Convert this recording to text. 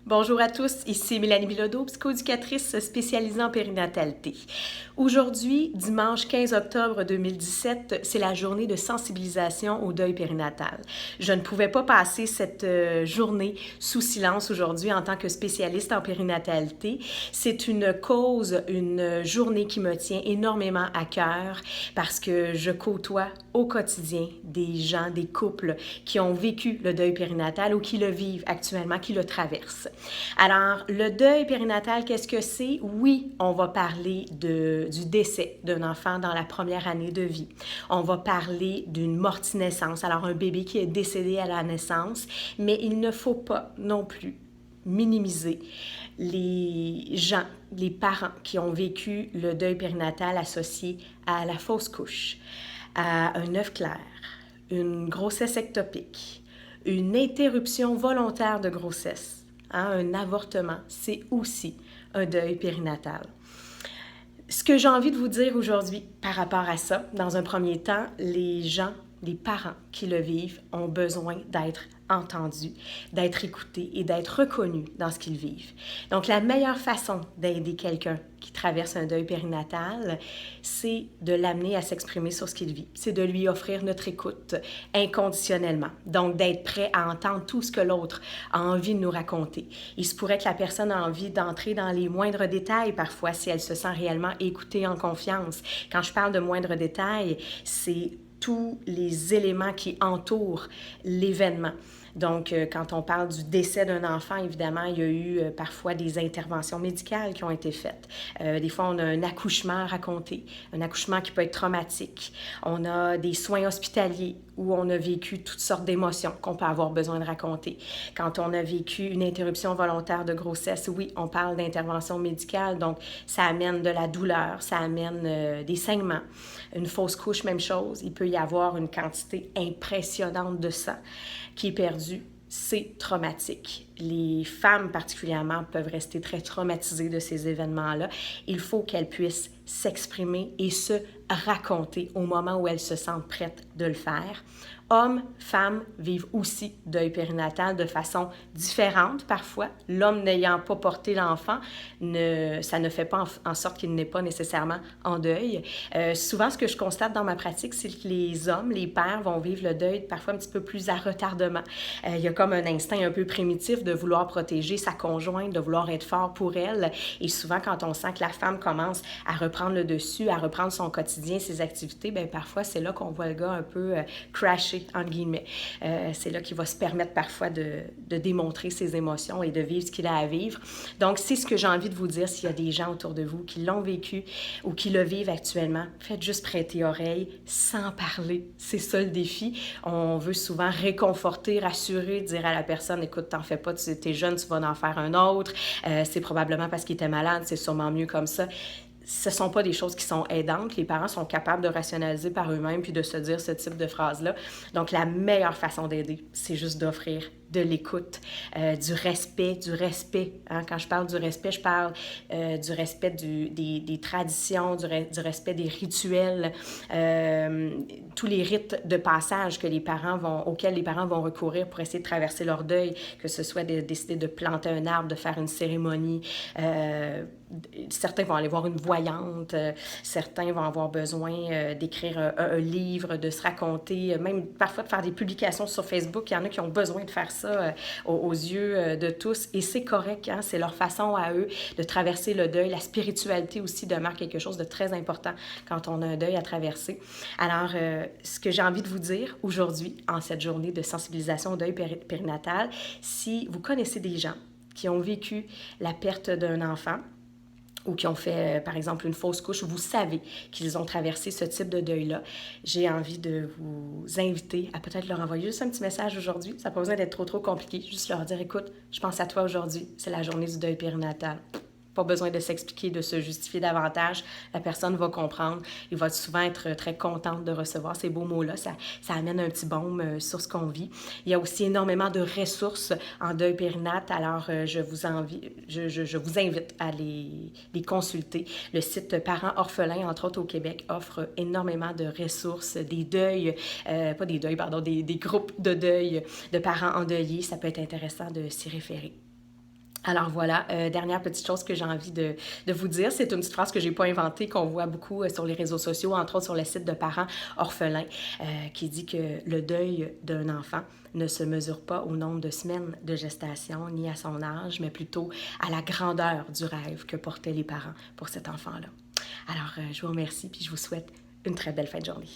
Bonjour à tous, ici Mélanie Bilodeau, psychoéducatrice spécialisée en périnatalité. Aujourd'hui, dimanche 15 octobre 2017, c'est la journée de sensibilisation au deuil périnatal. Je ne pouvais pas passer cette journée sous silence aujourd'hui en tant que spécialiste en périnatalité. C'est une cause, une journée qui me tient énormément à cœur parce que je côtoie au quotidien des gens, des couples qui ont vécu le deuil périnatal ou qui le vivent actuellement, qui le traversent. Alors, le deuil périnatal, qu'est-ce que c'est? Oui, on va parler du décès d'un enfant dans la première année de vie. On va parler d'une morti-naissance, alors un bébé qui est décédé à la naissance, mais il ne faut pas non plus minimiser les gens, les parents qui ont vécu le deuil périnatal associé à la fausse couche, à un œuf clair, une grossesse ectopique, une interruption volontaire de grossesse, un avortement, c'est aussi un deuil périnatal. Ce que j'ai envie de vous dire aujourd'hui par rapport à ça, dans un premier temps, les gens, les parents qui le vivent ont besoin d'être entendus, d'être écoutés et d'être reconnus dans ce qu'ils vivent. Donc, la meilleure façon d'aider quelqu'un qui traverse un deuil périnatal, c'est de l'amener à s'exprimer sur ce qu'il vit. C'est de lui offrir notre écoute inconditionnellement. Donc, d'être prêt à entendre tout ce que l'autre a envie de nous raconter. Il se pourrait que la personne a envie d'entrer dans les moindres détails parfois si elle se sent réellement écoutée en confiance. Quand je parle de moindres détails, c'est tous les éléments qui entourent l'événement. Donc, quand on parle du décès d'un enfant, évidemment, il y a eu parfois des interventions médicales qui ont été faites. Des fois, on a un accouchement à raconter, un accouchement qui peut être traumatique. On a des soins hospitaliers où on a vécu toutes sortes d'émotions qu'on peut avoir besoin de raconter. Quand on a vécu une interruption volontaire de grossesse, oui, on parle d'intervention médicale, donc ça amène de la douleur, ça amène des saignements. Une fausse couche, même chose, il peut y avoir une quantité impressionnante de sang qui est perdu. C'est traumatique. Les femmes particulièrement peuvent rester très traumatisées de ces événements-là. Il faut qu'elles puissent s'exprimer et se raconter au moment où elles se sentent prêtes de le faire. Hommes, femmes vivent aussi deuil périnatal de façon différente parfois. L'homme n'ayant pas porté l'enfant, ça ne fait pas en sorte qu'il n'est pas nécessairement en deuil. Souvent, ce que je constate dans ma pratique, c'est que les hommes, les pères vont vivre le deuil parfois un petit peu plus à retardement. Il y a comme un instinct un peu primitif de vouloir protéger sa conjointe, de vouloir être fort pour elle. Et souvent, quand on sent que la femme commence à reprendre le dessus, à reprendre son quotidien, ses activités, bien parfois, c'est là qu'on voit le gars un peu crasher, entre guillemets. C'est là qu'il va se permettre parfois de démontrer ses émotions et de vivre ce qu'il a à vivre. Donc, c'est ce que j'ai envie de vous dire s'il y a des gens autour de vous qui l'ont vécu ou qui le vivent actuellement. Faites juste prêter oreille sans parler. C'est ça le défi. On veut souvent réconforter, rassurer, dire à la personne, écoute, t'en fais pas, tu es jeune, tu vas en faire un autre. C'est probablement parce qu'il était malade, c'est sûrement mieux comme ça. Ce ne sont pas des choses qui sont aidantes. Les parents sont capables de rationaliser par eux-mêmes puis de se dire ce type de phrase-là. Donc, la meilleure façon d'aider, c'est juste d'offrir de l'écoute, du respect. Hein? Quand je parle du respect, je parle du respect des traditions, du respect des rituels, tous les rites de passage auxquels les parents vont recourir pour essayer de traverser leur deuil, que ce soit de décider de planter un arbre, de faire une cérémonie. Certains vont aller voir une voyante, certains vont avoir besoin d'écrire un livre, de se raconter, même parfois de faire des publications sur Facebook. Il y en a qui ont besoin de faire ça aux yeux de tous et c'est correct, hein? C'est leur façon à eux de traverser le deuil. La spiritualité aussi demeure quelque chose de très important quand on a un deuil à traverser. Alors, ce que j'ai envie de vous dire aujourd'hui, en cette journée de sensibilisation au deuil périnatal, si vous connaissez des gens qui ont vécu la perte d'un enfant, ou qui ont fait, par exemple, une fausse couche, vous savez qu'ils ont traversé ce type de deuil-là, j'ai envie de vous inviter à peut-être leur envoyer juste un petit message aujourd'hui. Ça n'a pas besoin d'être trop compliqué. Juste leur dire, écoute, je pense à toi aujourd'hui. C'est la journée du deuil périnatal. Pas besoin de s'expliquer, de se justifier davantage. La personne va comprendre. Il va souvent être très contente de recevoir ces beaux mots-là. Ça amène un petit baume sur ce qu'on vit. Il y a aussi énormément de ressources en deuil périnatal. Alors, je vous invite à les consulter. Le site Parents orphelins, entre autres au Québec, offre énormément de ressources, des deuils, des groupes de deuil de parents endeuillés. Ça peut être intéressant de s'y référer. Alors voilà, dernière petite chose que j'ai envie de vous dire, c'est une petite phrase que j'ai pas inventée, qu'on voit beaucoup sur les réseaux sociaux, entre autres sur le site de parents orphelins, qui dit que le deuil d'un enfant ne se mesure pas au nombre de semaines de gestation ni à son âge, mais plutôt à la grandeur du rêve que portaient les parents pour cet enfant-là. Alors, je vous remercie puis je vous souhaite une très belle fin de journée.